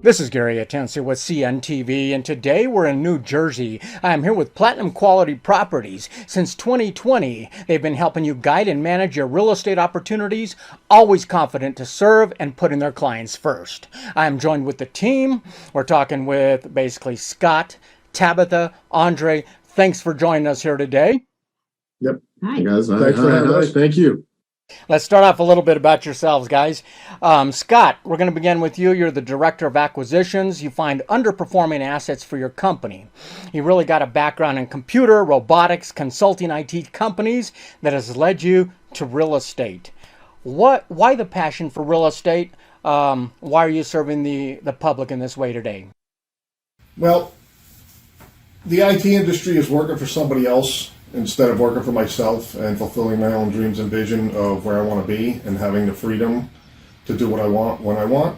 This is Gary Atencio with CNTV, and today we're in New Jersey. I'm here with Platinum Quality Properties. Since 2020, they've been helping you guide and manage your real estate opportunities, always confident to serve and putting their clients first. I'm joined with the team. We're talking with basically Scott, Tabatha, Andre. Thanks for joining us here today. Yep. Hi. Guys, thanks for having us. Thank you. Let's start off a little bit about yourselves, guys. Scott, we're going to begin with you. You're the Director of Acquisitions. You find underperforming assets for your company. You really got a background in computer, robotics, consulting IT companies that has led you to real estate. Why the passion for real estate? Why are you serving the public in this way today? Well, the IT industry is working for somebody else instead of working for myself and fulfilling my own dreams and vision of where I want to be and having the freedom to do what I want when I want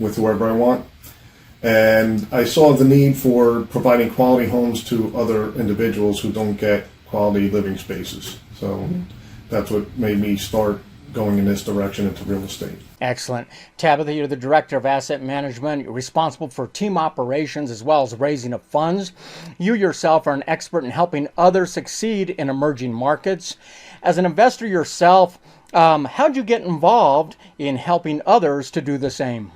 with whoever I want. And I saw the need for providing quality homes to other individuals who don't get quality living spaces. So that's what made me start going in this direction into real estate. Excellent. Tabatha, you're the Director of Asset Management. You're responsible for team operations as well as raising of funds. You yourself are an expert in helping others succeed in emerging markets. As an investor yourself, how'd you get involved in helping others to do the same?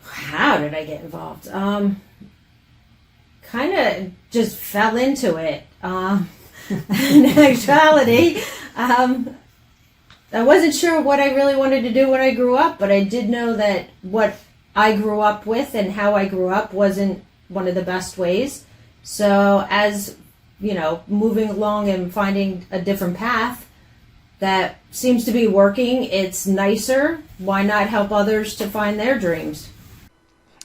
How did I get involved? Kind of just fell into it. In actuality, I wasn't sure what I really wanted to do when I grew up, but I did know that what I grew up with and how I grew up wasn't one of the best ways. So as, moving along and finding a different path that seems to be working, it's nicer. Why not help others to find their dreams?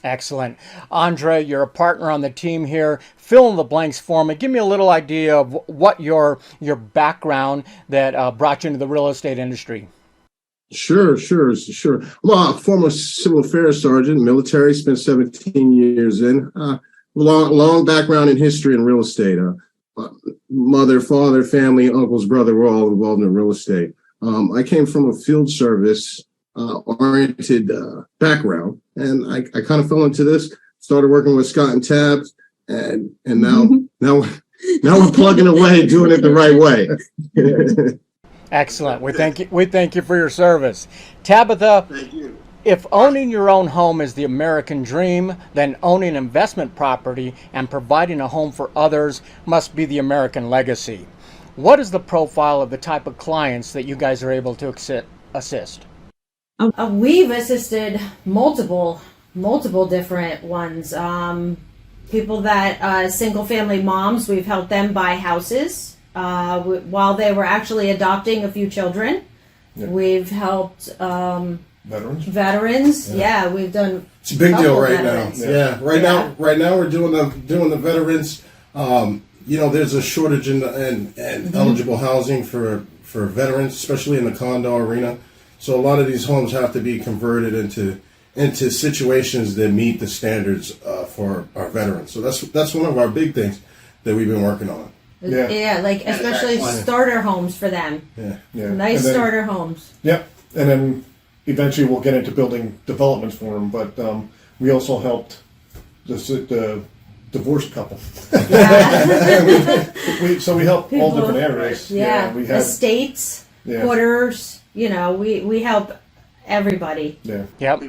Excellent. Andre, you're a partner on the team here. Fill in the blanks for me. Give me a little idea of what your background that brought you into the real estate industry. Sure. Well, former civil affairs sergeant, military, spent 17 years in. Long background in history and real estate. Mother, father, family, uncles, brother were all involved in real estate. I came from a field service oriented background, and I kind of fell into this. Started working with Scott and Tab, and now we're plugging away, doing it the right way. Excellent. We thank you for your service, Tabatha. Thank you. If owning your own home is the American dream, then owning investment property and providing a home for others must be the American legacy. What is the profile of the type of clients that you guys are able to assist? We've assisted multiple different ones. People that single family moms, we've helped them buy houses while they were actually adopting a few children. Yeah. We've helped veterans. Yeah, we've done. It's a big deal right veterans. now. Yeah, right now we're doing the veterans. There's a shortage in eligible housing for veterans, especially in the condo arena. So a lot of these homes have to be converted into situations that meet the standards for our veterans. So that's one of our big things that we've been working on. Yeah, like especially starter homes for them. Yeah. Nice starter homes. Yep. And then eventually we'll get into building developments for them. But we also helped the divorced couple. Yeah. So we help all different areas. Yeah. We had estates, quarters. We help everybody. Yeah. Yep.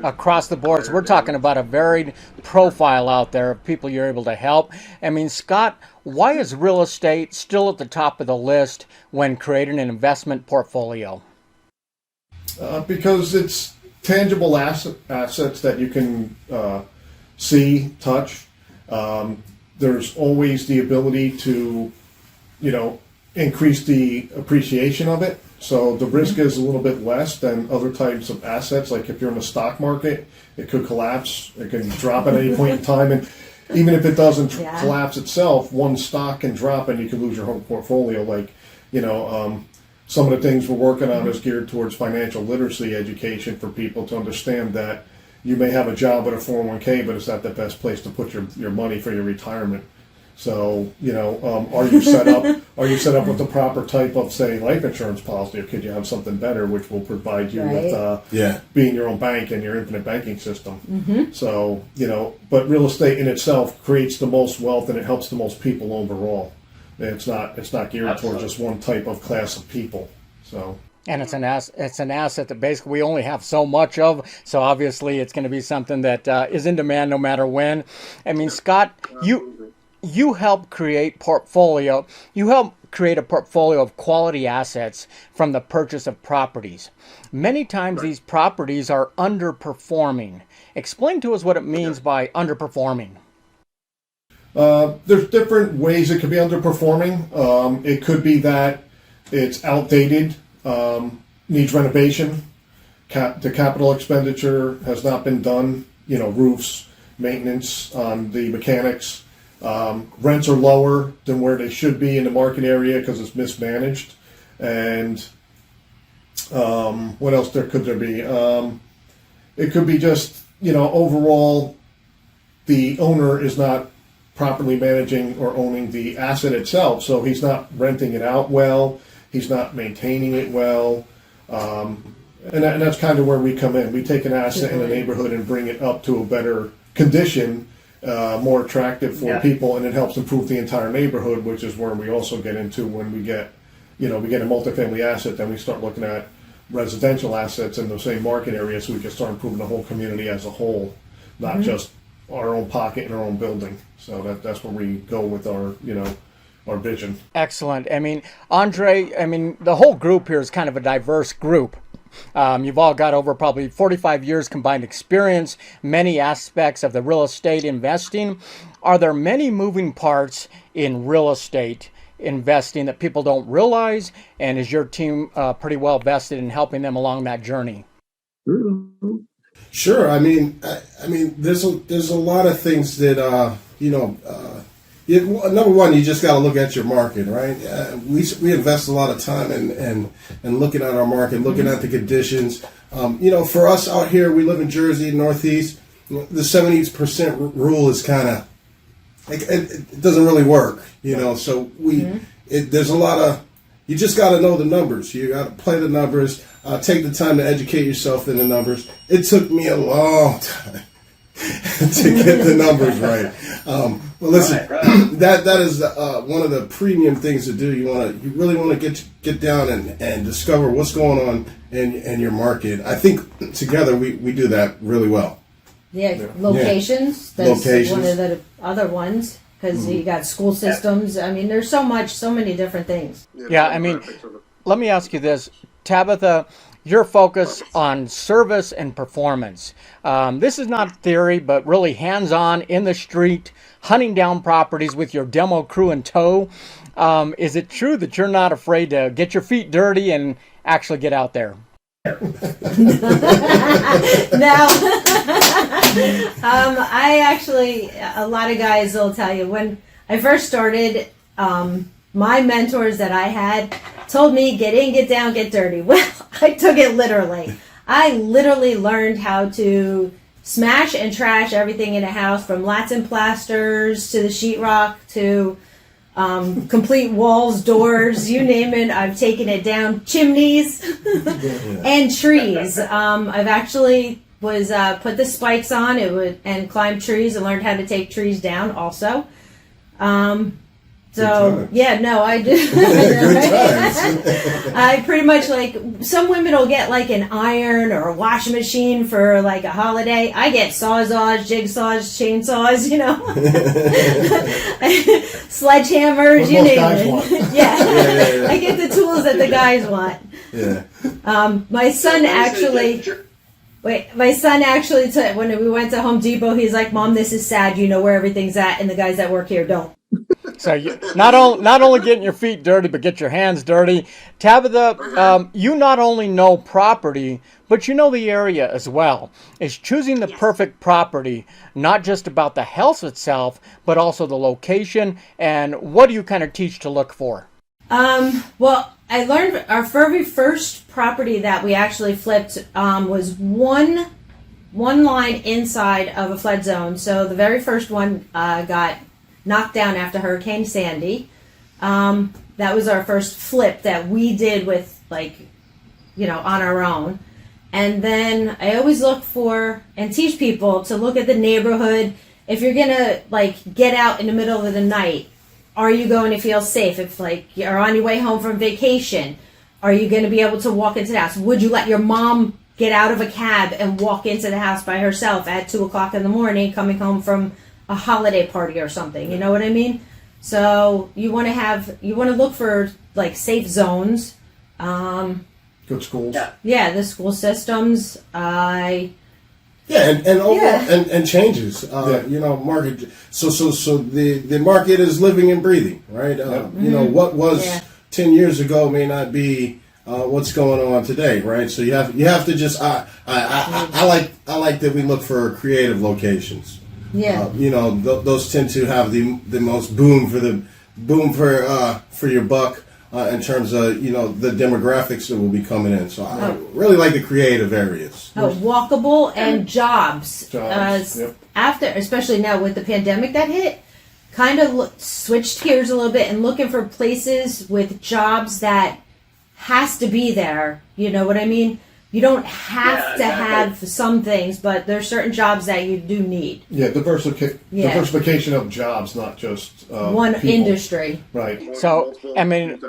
Across the board. So we're talking about a varied profile out there of people you're able to help. I mean, Scott, why is real estate still at the top of the list when creating an investment portfolio? Because it's tangible assets that you can see, touch. There's always the ability to, increase the appreciation of it. So the risk is a little bit less than other types of assets. Like if you're in the stock market, it could collapse. It can drop at any point in time. And even if it doesn't collapse itself, one stock can drop and you can lose your whole portfolio. Like, some of the things we're working on is geared towards financial literacy education for people to understand that you may have a job at a 401k, but it's not the best place to put your money for your retirement. So, are you set up? Are you set up with the proper type of, say, life insurance policy, or could you have something better, which will provide you with being your own bank and your infinite banking system? Mm-hmm. So, but real estate in itself creates the most wealth, and it helps the most people overall. And it's not geared towards just one type of class of people. So. And it's an asset that basically we only have so much of. So obviously, it's going to be something that is in demand no matter when. I mean, Scott, you help create portfolio. You help create a portfolio of quality assets from the purchase of properties. Many times these properties are underperforming. Explain to us what it means by underperforming. There's different ways it could be underperforming. It could be that it's outdated, needs renovation. The capital expenditure has not been done. Roofs, maintenance on the mechanics. Rents are lower than where they should be in the market area because it's mismanaged. And what else could there be? It could be just, overall, the owner is not properly managing or owning the asset itself. So he's not renting it out well. He's not maintaining it well. And that's kind of where we come in. We take an asset in a neighborhood and bring it up to a better condition, more attractive for people, and it helps improve the entire neighborhood, which is where we also get into when we get a multifamily asset, then we start looking at residential assets in the same market area, so we can start improving the whole community as a whole, not just our own pocket and our own building. So that's where we go with our vision. Excellent. I mean, Andre, the whole group here is kind of a diverse group. You've all got over probably 45 years combined experience, many aspects of the real estate investing. Are there many moving parts in real estate investing that people don't realize? And is your team pretty well vested in helping them along that journey? Sure. I mean, there's a lot of things that number one, you just got to look at your market, right? We invest a lot of time in looking at our market, looking at the conditions. For us out here, we live in Jersey, Northeast. The 70% rule is kind of it doesn't really work, So there's a lot of, you just got to know the numbers. You got to play the numbers. Take the time to educate yourself in the numbers. It took me a long time to get the numbers right. Well, listen, right. That is one of the premium things to do. You really want to get down and discover what's going on in your market. I think together we do that really well. Yeah, locations. Yeah. That's locations. one of the other ones, because you got school systems. There's so many different things. Yeah, let me ask you this, Tabatha. Your focus on service and performance. This is not theory, but really hands-on in the street, hunting down properties with your demo crew in tow. Is it true that you're not afraid to get your feet dirty and actually get out there? No. I actually, a lot of guys will tell you, when I first started, my mentors that I had told me, get in, get down, get dirty. Well, I took it literally. I literally learned how to smash and trash everything in a house, from lats and plasters to the sheetrock to complete walls, doors, you name it. I've taken it down, chimneys and trees. I've actually put the spikes on and climbed trees and learned how to take trees down also. I did. I pretty much, some women will get an iron or a washing machine for a holiday. I get sawzalls, jigsaws, chainsaws, sledgehammers, what you name it. Yeah. I get the tools that the guys want. Yeah. My son actually, when we went to Home Depot, he's like, "Mom, this is sad. You know where everything's at, and the guys that work here don't." So you not only getting your feet dirty, but get your hands dirty. Tabatha, you not only know property, but you know the area as well. Is choosing the perfect property not just about the house itself, but also the location? And what do you kind of teach to look for? Well, I learned our very first property that we actually flipped was one line inside of a flood zone. So the very first one got knocked down after Hurricane Sandy. That was our first flip that we did with, like, on our own. And then I always look for and teach people to look at the neighborhood. If you're gonna get out in the middle of the night, are you going to feel safe? If you're on your way home from vacation, are you going to be able to walk into the house? Would you let your mom get out of a cab and walk into the house by herself at 2:00 in the morning, coming home from a holiday party or something? You know what I mean? So you want to look for safe zones. Good schools. Yeah, the school systems. And overall, and changes. Market. So the market is living and breathing, right? What was 10 years ago may not be what's going on today, right? So you have to just I like that we look for creative locations. Yeah. Those tend to have the most boom for your buck. In terms of the demographics that will be coming in, so I really like the creative areas. Walkable and jobs. Yep. After, especially now with the pandemic that hit, kind of switched gears a little bit and looking for places with jobs that has to be there. You know what I mean? You don't have to have some things, but there's certain jobs that you do need. Yeah, diversification of jobs, not just one people. Industry. Right. So, I mean,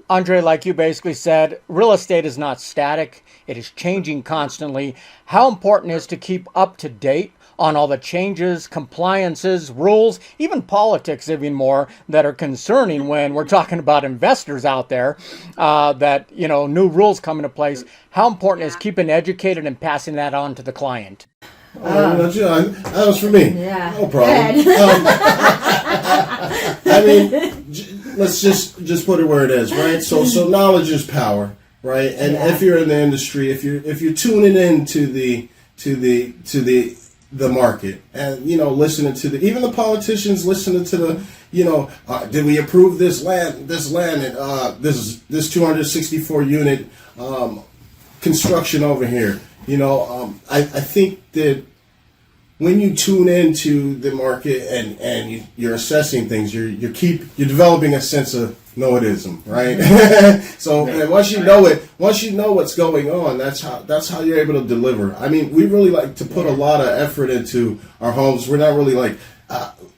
Andre, like you basically said, real estate is not static. It is changing constantly. How important is to keep up to date on all the changes, compliances, rules, even politics even more that are concerning when we're talking about investors out there, that, new rules come into place. How important is keeping educated and passing that on to the client? That was for me. Yeah. No problem. Let's just put it where it is, right? So knowledge is power, right? And if you're in the industry, if you're tuning in to the market and listening to even the politicians, listening to the did we approve this land and this 264 unit construction over here? I think that when you tune into the market and you're assessing things, you're developing a sense of know-it-ism, right? So and once you know what's going on, that's how you're able to deliver. I mean, we really like to put a lot of effort into our homes. We're not really like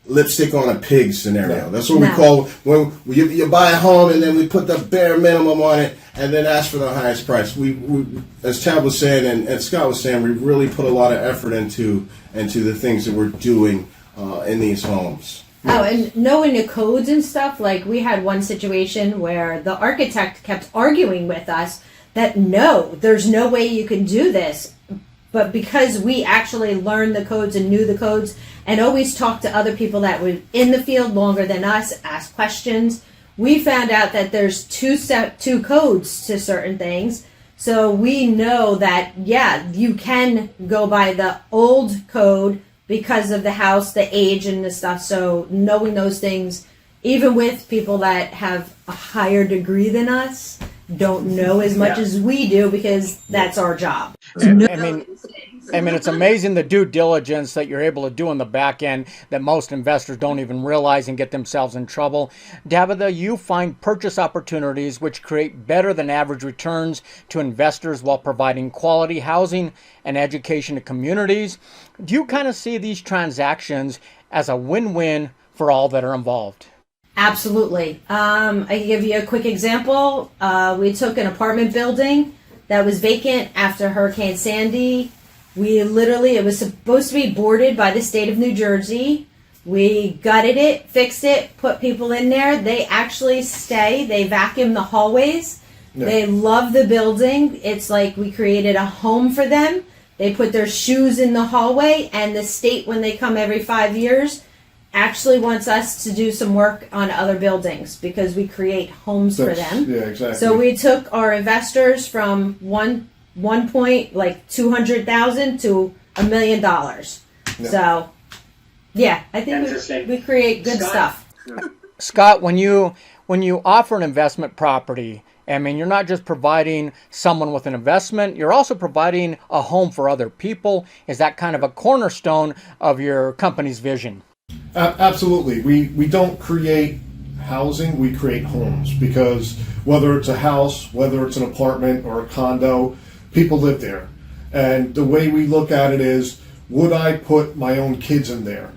lipstick on a pig scenario. That's what we call when you buy a home and then we put the bare minimum on it and then ask for the highest price. We as Tab was saying and Scott was saying, we really put a lot of effort into the things that we're doing in these homes. Oh, and knowing the codes and stuff, we had one situation where the architect kept arguing with us that no, there's no way you can do this. But because we actually learned the codes and knew the codes and always talked to other people that were in the field longer than us, asked questions, we found out that there's two codes to certain things. So we know that, you can go by the old code because of the house, the age, and the stuff. So knowing those things, even with people that have a higher degree than us, don't know as much as we do because that's our job. I mean, it's amazing the due diligence that you're able to do on the back end that most investors don't even realize and get themselves in trouble. Tabatha, you find purchase opportunities which create better than average returns to investors while providing quality housing and education to communities. Do you kind of see these transactions as a win-win for all that are involved? Absolutely. I can give you a quick example. We took an apartment building that was vacant after Hurricane Sandy. It was supposed to be boarded by the state of New Jersey. We gutted it, fixed it, put people in there. They actually stay. They vacuum the hallways. Yeah. They love the building. It's like we created a home for them. They put their shoes in the hallway, and the state, when they come every 5 years, actually wants us to do some work on other buildings because we create homes for them. Yeah, exactly. So we took our investors from one point, like 200,000 to $1 million. Yeah. So, I think we create good stuff. Scott, when you offer an investment property, I mean, you're not just providing someone with an investment, you're also providing a home for other people. Is that kind of a cornerstone of your company's vision? Absolutely. We don't create housing, we create homes, because whether it's a house, whether it's an apartment or a condo, people live there. And the way we look at it is, would I put my own kids in there?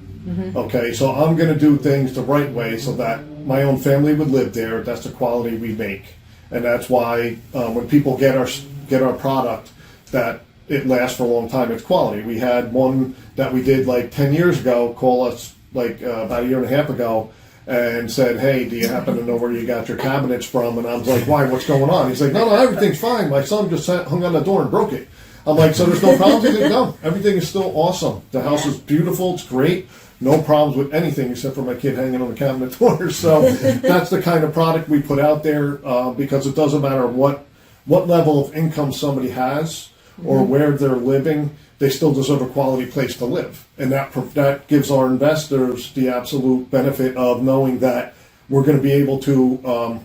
Okay, so I'm going to do things the right way so that my own family would live there. That's the quality we make, and that's why when people get our product, that it lasts for a long time. It's quality. We had one that we did like 10 years ago call us like about a year and a half ago and said, "Hey, do you happen to know where you got your cabinets from?" And I was like, "Why? What's going on?" He's like, "No, everything's fine. My son just hung on the door and broke it." I'm like, "So there's no problems?" He's like, "No, everything is still awesome. The house is beautiful. It's great. No problems with anything except for my kid hanging on the cabinet door." So that's the kind of product we put out there, because it doesn't matter what level of income somebody has or where they're living, they still deserve a quality place to live. And that gives our investors the absolute benefit of knowing that we're going to be able to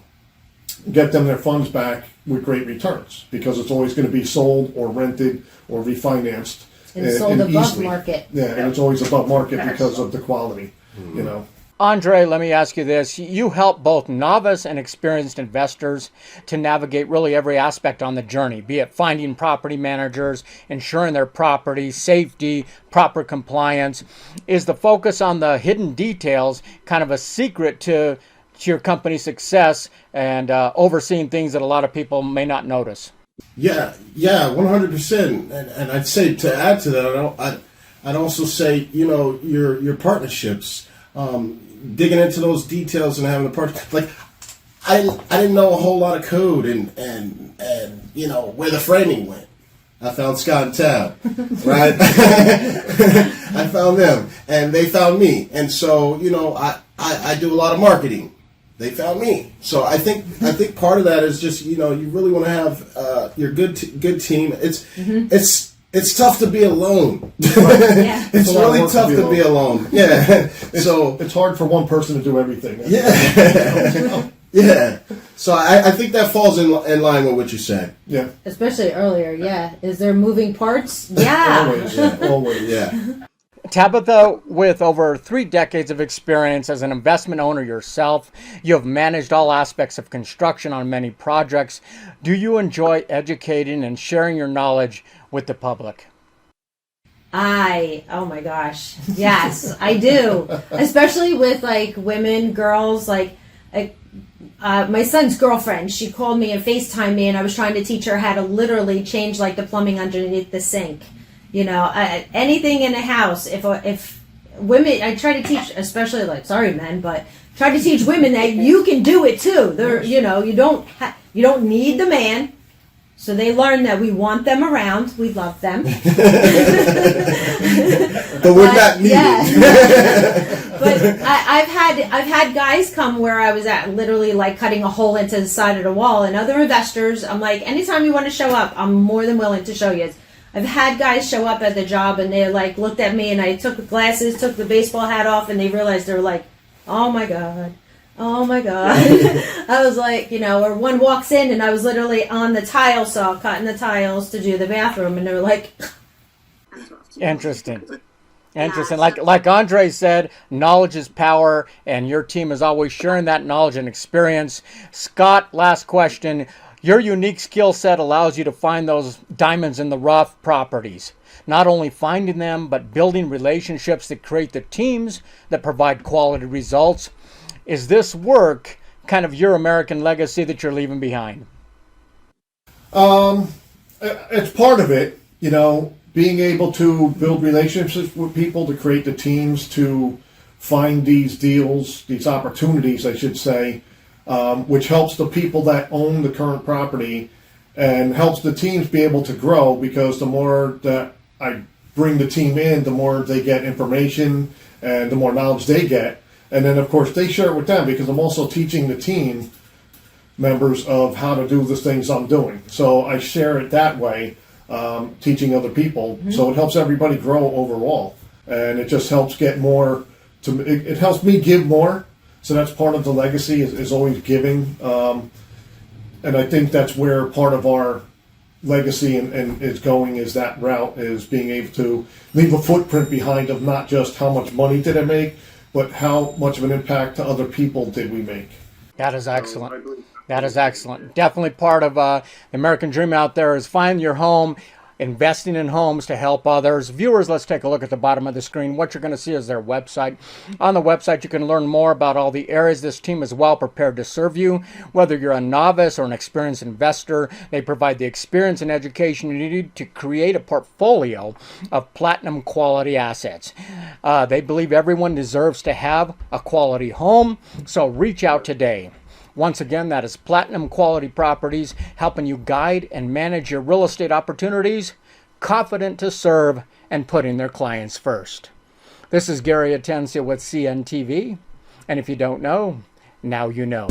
get them their funds back with great returns, because it's always going to be sold or rented or refinanced. And sold above easily. market. Yeah, and it's always above market because of the quality, you know. Andre, let me ask you this. You help both novice and experienced investors to navigate really every aspect on the journey, be it finding property managers, ensuring their property, safety, proper compliance. Is the focus on the hidden details kind of a secret to your company's success and overseeing things that a lot of people may not notice? Yeah, 100%. And I'd say, to add to that, I'd also say, your partnerships, digging into those details and having a partner. Like, I didn't know a whole lot of code and where the framing went. I found Scott and Tab, right? I found them, and they found me, and so I do a lot of marketing. They found me, so I think part of that is just you really want to have your good team. It's tough to be alone. Yeah. It's really tough to be alone. Yeah, so it's hard for one person to do everything. Yeah. Yeah. So I think that falls in line with what you said. Yeah. Especially earlier, yeah. Is there moving parts? Yeah. Always, yeah. Always. Yeah. Tabatha, with over 3 decades of experience as an investment owner yourself, you have managed all aspects of construction on many projects. Do you enjoy educating and sharing your knowledge with the public? Oh my gosh. Yes, I do. Especially with like women, girls, my son's girlfriend, she called me and FaceTimed me, and I was trying to teach her how to literally change like the plumbing underneath the sink. Anything in a house. If women, I try to teach, especially sorry men, but try to teach women that you can do it too. You don't need the man. So they learn that we want them around, we love them, but we're not needed. Yeah. But I've had guys come where I was at literally like cutting a hole into the side of the wall, and other investors, I'm like, anytime you want to show up, I'm more than willing to show you. I've had guys show up at the job and they like looked at me, and I took the glasses, took the baseball hat off, and they realized they were like, oh my God. I was like, or one walks in and I was literally on the tile saw cutting the tiles to do the bathroom, and they were like, Interesting. Like Andre said, knowledge is power, and your team is always sharing that knowledge and experience. Scott, last question. Your unique skill set allows you to find those diamonds in the rough properties. Not only finding them, but building relationships that create the teams that provide quality results. Is this work kind of your American legacy that you're leaving behind? It's part of it, being able to build relationships with people, to create the teams, to find these deals, these opportunities, I should say, which helps the people that own the current property and helps the teams be able to grow, because the more that I bring the team in, the more they get information and the more knowledge they get. And then, of course, they share it with them, because I'm also teaching the team members of how to do the things I'm doing. So I share it that way, teaching other people. Mm-hmm. So it helps everybody grow overall. And it just helps get more. It helps me give more. So that's part of the legacy, is always giving. And I think that's where part of our legacy and is going, is that route, is being able to leave a footprint behind of not just how much money did I make, but how much of an impact to other people did we make? That is excellent. That is excellent. Definitely part of the American dream out there is find your home, investing in homes to help others. Viewers, let's take a look at the bottom of the screen. What you're going to see is their website. On the website, you can learn more about all the areas this team is well prepared to serve you. Whether you're a novice or an experienced investor, they provide the experience and education you need to create a portfolio of platinum quality assets. They believe everyone deserves to have a quality home, so reach out today. Once again, that is Platinum Quality Properties, helping you guide and manage your real estate opportunities, confident to serve and putting their clients first. This is Gary Atencio with CNTV, and if you don't know, now you know.